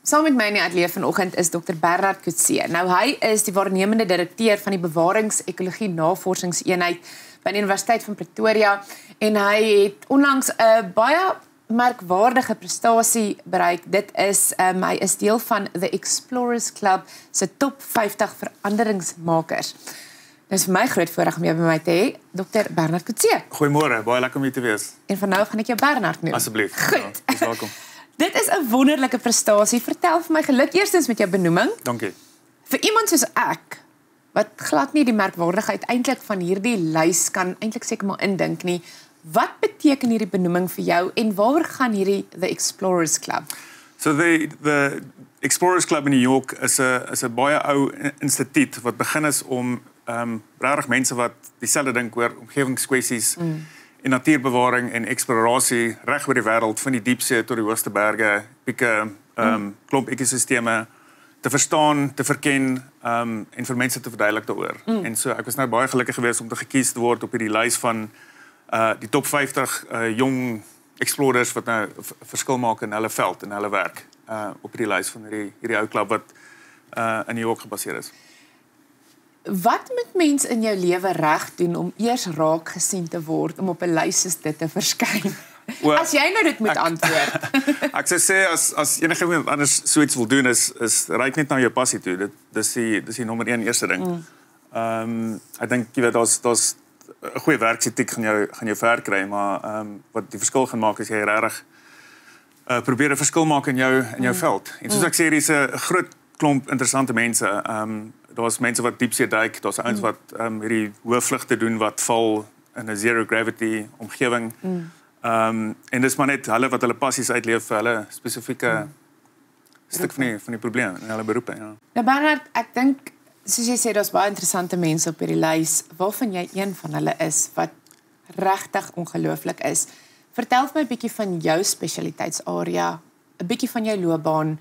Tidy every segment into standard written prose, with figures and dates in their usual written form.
Saam met my in die ateljee vanoggend is Dr. Bernard Coetzee. Nou hy is die waarnemende direkteur van die Bewarings-Ekologie Navorsingseenheid by die Universiteit van Pretoria en hy het onlangs 'n baie merkwaardige prestasie bereik. Dit is hy is deel van The Explorers Club se top 50 veranderingsmakers. Dit is vir my groot voorreg om jou by my te hê, Dr. Bernard Coetzee. Goeiemôre, baie lekker om hier te wees. En van nou af gaan ek jou Bernard noem. Asseblief. Goed. Ja, welkom. Dit is 'n wonderlike prestasie. Vertel vir my geluk eerstens met jou benoeming. Dankie. Vir iemand soos ek, wat glad nie die merkwaardigheid eintlik van hierdie lys kan eintlik seker maar indink nie, wat beteken hierdie benoeming vir jou en waaroor gaan hierdie The Explorers Club? So the Explorers Club in New York is 'n baie ou instituut wat begin is om regtig mense wat dieselfde dink oor omgewingskwessies en natuurbewaring en eksplorasie reg oor die wêreld van die diepsee tot die hoogste berge, pieke, klomp ekosisteme te verstaan, te verken en vir mense te verduidelik daaroor. En so ek was nou baie gelukkig geweest om te gekies te word op hierdie lys van die top 50 jong explorers wat nou verskil maak in hulle veld en hulle werk op hierdie lys van hierdie ou klub wat in New York gebaseer is. Wat moet mens in jou lewe reg doen om eers raak gesien te word om op 'n lys soos dit te verskyn? As jy nou dit moet antwoord. Ek sou sê as enige iemand anders so iets wil doen is ryk net na jou passie toe. Dis die nommer 1 eerste ding. Ek dink jy weet daar's 'n goeie werksetiek gaan jou ver kry, maar wat die verskil gaan maak is jy regtig probeer 'n verskil maak in jou veld. En soos ek sê, hier is 'n groot klomp interessante mense. Daar's mense wat diepsee duik, daar's ouens wat hierdie hoë vlugte doen wat val in 'n zero gravity omgewing. En dis maar net hulle wat hulle passies uitleef vir hulle spesifieke stuk van die probleem in hulle beroepe, ja. Nou Bernard, ek dink soos jy sê, daar's baie interessante mense op hierdie lys, waarvan jy een van hulle is wat regtig ongelooflik is. Vertel vir my 'n bietjie van jou spesialiteitsarea, 'n bietjie van jou loopbaan.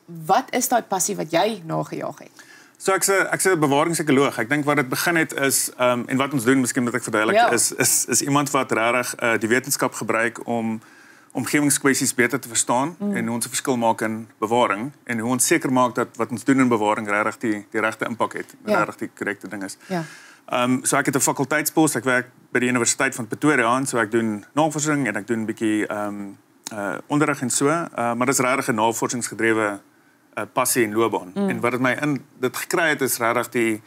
Wat is daai passie wat jy nagejaag het? So ek's 'n bewaringsekoloog. Ek dink wat dit begin het is en wat ons doen, miskien moet ek verduidelik, is iemand wat regtig die wetenskap gebruik om omgewingskwessies beter te verstaan en hoe ons 'n verskil maak in bewaring en hoe ons seker maak dat wat ons doen in bewaring regtig die regte impak het, regtig die korrekte ding is. Ja. So ek het 'n fakulteitspos. Ek werk by die Universiteit van Pretoria en so ek doen navorsing en ek doen 'n bietjie onderrig en so, maar dis regtig 'n navorsingsgedrewe passie en loopbaan. En wat dit gekry het is regtig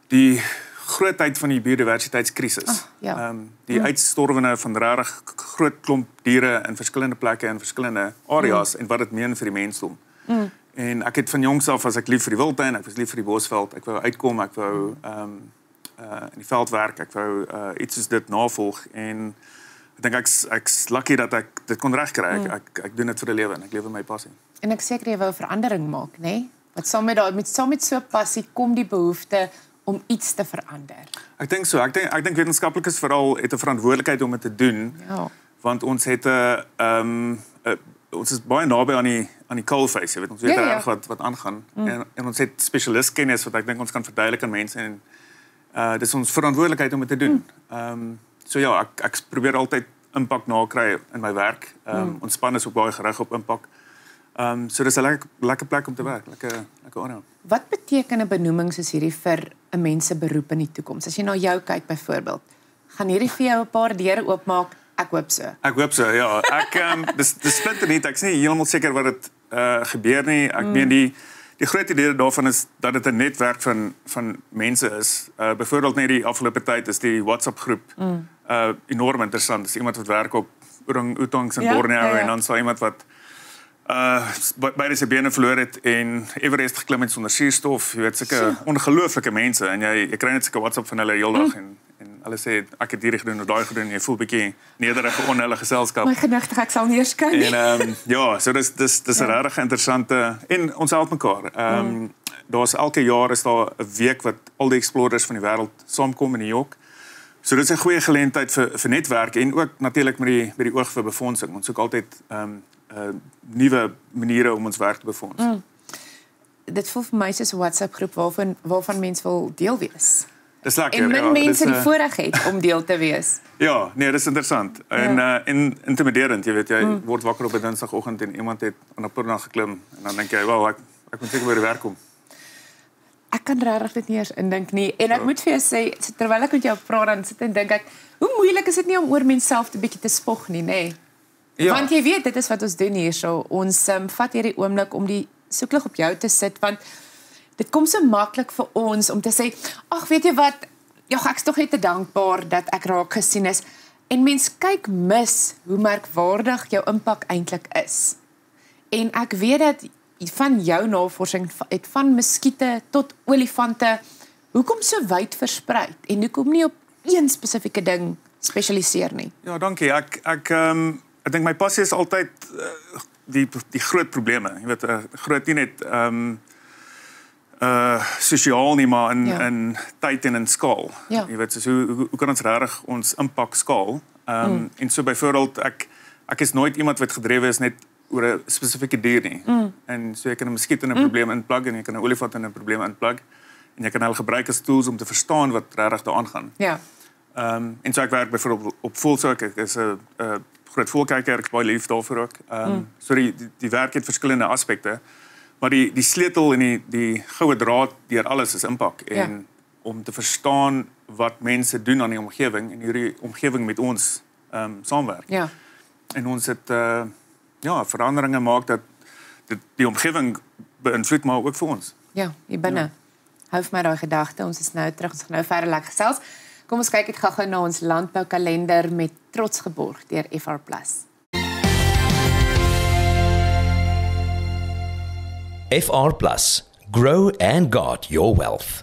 die grootheid van die biodiversiteitskrisis. Die uitstorwende van regtig groot klomp diere in verskillende plekke en verskillende areas en wat dit meen vir die mensdom. En ek het van jongs af as ek lief vir die wildtuin, ek was lief vir die bosveld, ek wou uitkom, ek wou in die veld werk, ek wou iets soos dit navolg en ek dink ek's lucky dat ek dit kon regkry. Ek doen dit vir 'n lewe en ek lewe my passie. En ek seker jy wou 'n verandering maak, né? Nee? Wat saam met so passie kom die behoefte om iets te verander. Ek dink so. Ek dink wetenskaplikes veral het 'n verantwoordelikheid om dit te doen. Ja. Want ons het ons is baie naby aan die coalface, jy weet, ons weet reg wat aangaan en ons het spesialistkennis wat ek dink ons kan verduidelik aan mense en dis ons verantwoordelikheid om dit te doen. So ja, ek probeer altyd impak nakry in my werk. Ons span is ook baie gerig op impak. So dis 'n lekker plek om te werk, lekker area. Wat beteken 'n benoeming soos hierdie vir 'n mens se beroep in die toekoms? As jy na jou kyk byvoorbeeld, gaan hierdie vir jou 'n paar deure oopmaak? Ek hoop so. Ek hoop so, ja. Dis splinter nie, ek's nie heeltemal seker wat dit gebeur nie. Ek meen die groot idee daarvan is dat dit 'n netwerk van mense is. Byvoorbeeld net die afgelope tyd is die WhatsApp groep enorm interessant. Dis iemand wat werk op orang-outangs in Borneo en dan sal iemand wat beide sy bene verloor het en Everest geklim het sonder suurstof. Jy weet, sulke ongelooflike mense en jy kry net sulke WhatsApp van hulle heeldag en hulle sê ek het hierdie gedoen of daai gedoen en jy voel bietjie nederig onder hulle geselskap. My genigtig, ek sal nie eers kan nie. En ja, so dis 'n regtig interessante en ons help mekaar. Daar's elke jaar is daar 'n week wat al die explorers van die wêreld saamkom in New York. So dit is 'n goeie geleentheid vir netwerk en ook natuurlik met die oog vir befondsing. Ons soek altyd nuwe maniere om ons werk te befonds. Dit voel vir my soos 'n WhatsApp groep waarvan mens wil deel wees. Dis lekker. En min ja, mense dis, die voorreg het om deel te wees. Ja, nee, dis interessant. En intimiderend, jy weet, jy word wakker op 'n Dinsdagoggend en iemand het aan 'n Annapurna geklim en dan dink jy, "Wow, ek moet seker by die werk kom." Ek kan regtig dit nie eers indink nie. En ek moet vir jou sê, terwyl ek met jou praat, dan sit en dink ek, hoe moeilik is dit nie om oor mens self 'n bietjie te spog nie, nê? Ja. Want jy weet, dit is wat ons doen hierso. Ons vat hierdie oomblik om die soeklig op jou te sit, want dit kom so maklik vir ons om te sê, ag, weet jy wat, ja, ek's tog net te dankbaar dat ek raak gesien is. En mens kyk mis hoe merkwaardig jou impak eintlik is. En ek weet dat van jou navorsing het van muskiete tot olifante, hoekom so wyd versprei en hoekom nie op een spesifieke ding spesialiseer nie? Ja, dankie. Ek dink my passie is altyd die groot probleme. Jy weet, groot nie net sosiaal nie, maar in tyd en in skaal. Ja. Jy weet, soos hoe kan ons regtig ons impak skaal? En so byvoorbeeld ek is nooit iemand wat gedrewe is net oor 'n spesifieke dier nie. En so jy kan 'n muskiet in 'n probleem inplug en jy kan 'n olifant in 'n probleem inplug en jy kan hulle gebruik as tools om te verstaan wat regtig daar aangaan. Ja. En so ek werk byvoorbeeld op voëlsoek. Ek is 'n groot voëlkyker, ek is baie lief daarvoor ook. So die werk het verskillende aspekte, maar die sleutel en die goue draad deur alles is impak en om te verstaan wat mense doen aan die omgewing en hierdie omgewing met ons saamwerk. Ja. En ons het veranderinge maak dat die omgewing beïnvloed maar ook vir ons. Ja, hier binne. Hou vir my daai gedagte. Ons is nou terug. Ons gaan nou verder lekker gesels. Kom ons kyk net gou-gou na ons landboukalender met trots geborg deur FR+. FR+, grow and guard your wealth.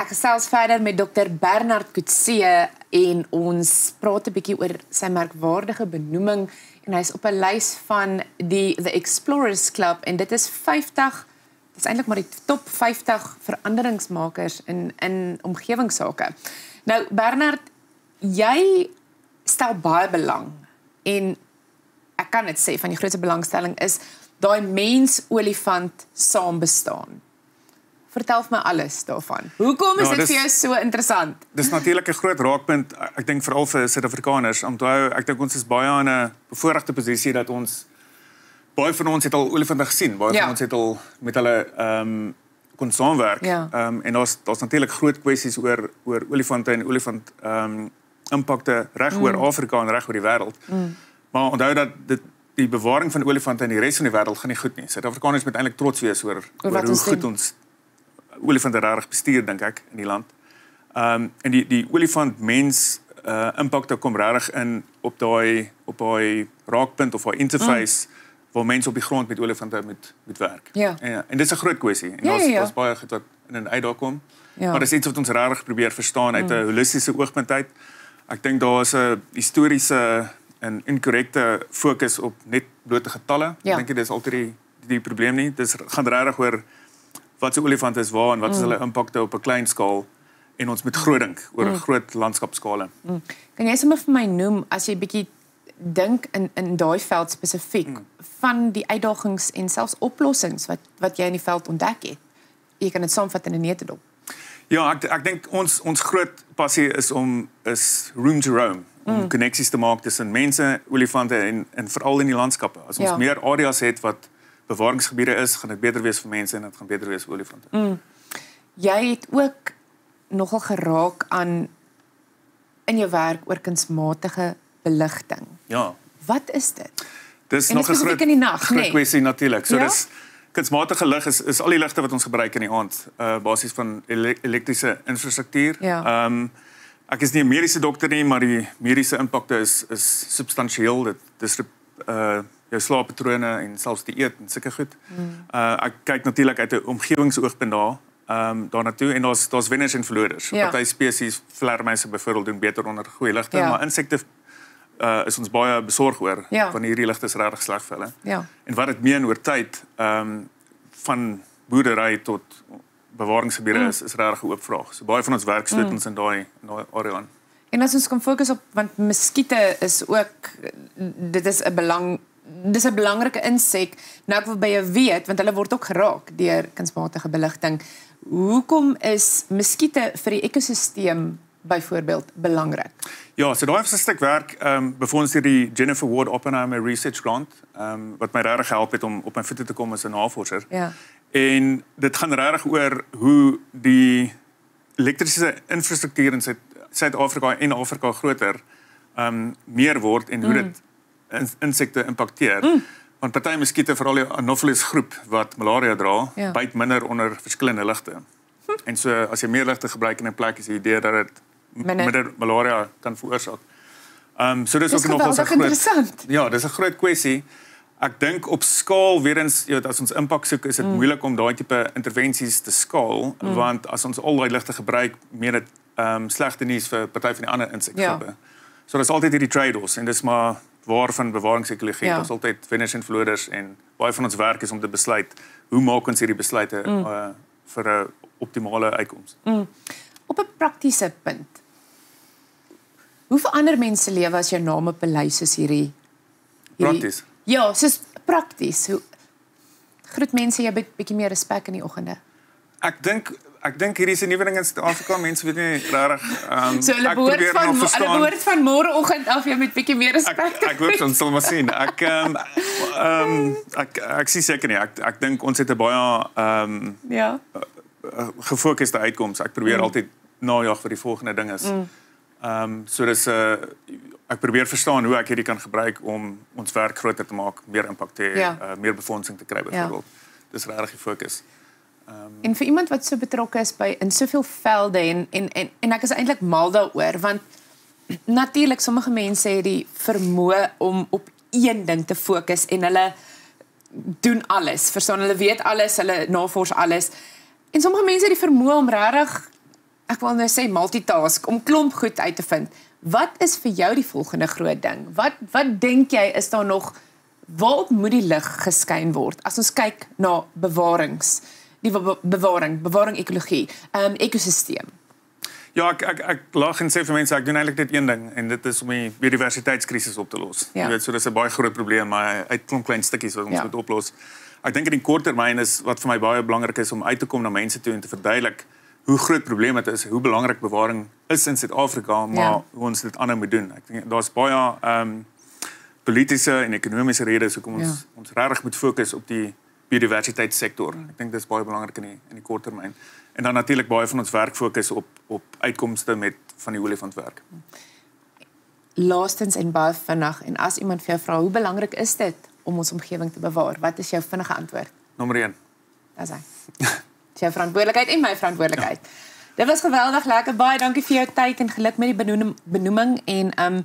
Gesels verder met Dr. Bernard Coetzee en ons praat 'n bietjie oor sy merkwaardige benoeming en hy's op 'n lys van The Explorers Club en dit is 50, dis eintlik maar die top 50 veranderingsmakers in omgewingsake. Nou Bernard, jy stel baie belang en ek kan dit sê van die grootste belangstelling is daai mens-olifant saam bestaan. Vertel vir my alles daarvan. Hoekom is dit vir jou so interessant? Dis natuurlik 'n groot raakpunt, ek dink veral vir Suid-Afrikaners. Ek dink ons is baie aan 'n bevoordeelde posisie dat ons baie van ons het al olifante gesien, baie van ons het al met hulle kon saamwerk. En daar's natuurlik groot kwessies oor olifante en olifant impakte reg oor Afrika en reg oor die wêreld. Maar onthou dat die bewaring van olifante in die res van die wêreld gaan nie goed nie. Suid-Afrikaners moet eintlik trots wees oor hoe goed ons olifante reg bestuur, dink ek, in die land. En die olifant mens impakte kom reg in op daai raakpunt of daai interface waar mense op die grond met olifante moet werk. En dit is 'n groot kwessie. En daar's baie goed wat in en uit daar kom. Maar dis iets wat ons reg probeer verstaan uit 'n holistiese oogpunt uit. Ek dink daar is 'n historiese en inkorrekte fokus op net blote getalle. Ek dink dit is altyd die probleem nie. Dit gaan reg oor wat se olifant is waar en wat is hulle impakte op 'n klein skaal en ons moet groot dink oor 'n groot landskapskale. Kan jy sommer vir my noem as jy bietjie dink in daai veld spesifiek van die uitdagings en selfs oplossings wat jy in die veld ontdek het? Jy kan dit saamvat in 'n neutedop. Ja, ek dink ons groot passie is room to roam, om koneksies te maak tussen mense, olifante en veral in die landskappe. As ons meer areas het wat bewaringsgebiede is, gaan dit beter wees vir mense en dit gaan beter wees vir olifante. Jy het ook nogal geraak aan in jou werk oor kunsmatige beligting. Ja. Wat is dit? Dis En nog 'n spesifiek in die nag, groot nee. kwessie natuurlik. So Ja? dis kunsmatige lig is al die ligte wat ons gebruik in die aand, basies van elektriese infrastruktuur. Ja. Ek is nie 'n mediese dokter nie, maar die mediese impakte is substansieel. Dit dis jou slaappatrone en selfs die eet en sulke goed. Ek kyk natuurlik uit 'n omgewingsoogpunt daarna toe en daar's wenners en verloders. Ja. Party spesies vlermuise byvoorbeeld doen beter onder goeie ligte, Ja. maar insekte is ons baie besorg oor, Ja. want hierdie ligte is regtig sleg vir hulle. Ja. En wat dit meen oor tyd, van boerdery tot bewaringsgebiede is regtig 'n oop vraag. So baie van ons werk stoot ons in daai area aan. En as ons kan fokus op, want muskiete is ook, dit is 'n belangrike insek. Nou ek wil by jou weet, want hulle word ook geraak deur kunsmatige beligting. Hoekom is muskiete vir die ekosisteem byvoorbeeld belangrik? Ja, so daai is 'n stuk werk befonds deur die Jennifer Ward Oppenheimer Research Grant, wat my regtig gehelp het om op my voete te kom as 'n navorser. Ja. En dit gaan regtig oor hoe die elektriese infrastruktuur in Suid-Afrika en Afrika groter meer word en hoe dit insekte impakteer. Want party muskiete, veral die Anopheles groep wat malaria dra, Ja. byt minder onder verskillende ligte. En so as jy meer ligte gebruik in 'n plek, is die idee dat dit minder malaria kan veroorsaak. So dis ook nog 'n groot interessant. Ja, dis 'n groot kwessie. Ek dink op skaal weer eens, as ons impak soek, is dit moeilik om daai tipe intervensies te skaal, want as ons al daai ligte gebruik, meen dit slegte nuus vir party van die ander insekgroepe. Ja. So daar's altyd hierdie trade-offs en dis maar waar van bewaringsekologie. Ja. Daar's altyd wenners en verloders en baie van ons werk is om te besluit hoe maak ons hierdie besluite vir 'n optimale uitkoms. Op 'n praktiese punt. Hoe verander mense lewe as jou naam op 'n lys soos hierdie? Prakties. Ja, soos prakties. Hoe groet mense jy bietjie meer respek in die oggende? Ek dink hierdie is 'n nuwe ding in Suid-Afrika. Mense weet nie regtig So hulle behoort van môreoggend af jy met bietjie meer respek. Ek hoop ons sal maar sien. Ek sien seker nie. Ek dink ons het 'n baie Ja. gefokusde uitkoms. Ek probeer altyd najag vir die volgende ding is. So dis ek probeer verstaan hoe ek hierdie kan gebruik om ons werk groter te maak, meer impak te hê, Ja. meer befondsing te kry byvoorbeeld. Dis regtig die fokus. En vir iemand wat so betrokke is in soveel velde en ek is eintlik mal daaroor want natuurlik sommige mense het die vermoë om op een ding te fokus en hulle doen alles. Verstaan, hulle weet alles, hulle navors alles. En sommige mense het die vermoë om regtig, ek wil nou sê multitask, om klomp goed uit te vind. Wat is vir jou die volgende groot ding? Wat dink jy is daar nog, waarop moet die lig geskyn word as ons kyk na bewaring ekologie, ekosisteem? Ja, ek lag en sê vir mense ek doen eintlik net een ding en dit is om die biodiversiteitskrisis op te los. Ja. Jy weet, so dis 'n baie groot probleem, maar uit klomp klein stukkies wat ons Ja. moet oplos. Ek dink in die kort termyn is wat vir my baie belangrik is om uit te kom na mense toe en te verduidelik hoe groot probleem dit is, hoe belangrik bewaring is in Suid-Afrika, maar hoe ons dit anders moet doen. Ek dink daar's baie politiese en ekonomiese redes hoekom ons regtig moet fokus op die biodiversiteitssektor. Ek dink dit is baie belangrik in die kort termyn. En dan natuurlik baie van ons werk fokus op uitkomste van die olifantwerk. Laastens en baie vinnig, en as iemand vir jou vra, hoe belangrik is dit om ons omgewing te bewaar? Wat is jou vinnige antwoord? Nommer 1. Dis hy. Dis jou verantwoordelikheid en my verantwoordelikheid. Ja. Dit was geweldig lekker. Baie dankie vir jou tyd en geluk met die benoeming en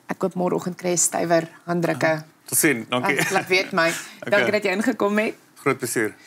ek hoop môreoggend kry jy stywer handdrukke. Tot sien. Dankie. Laat weet my. Dankie dat jy ingekom het. Groot plesier.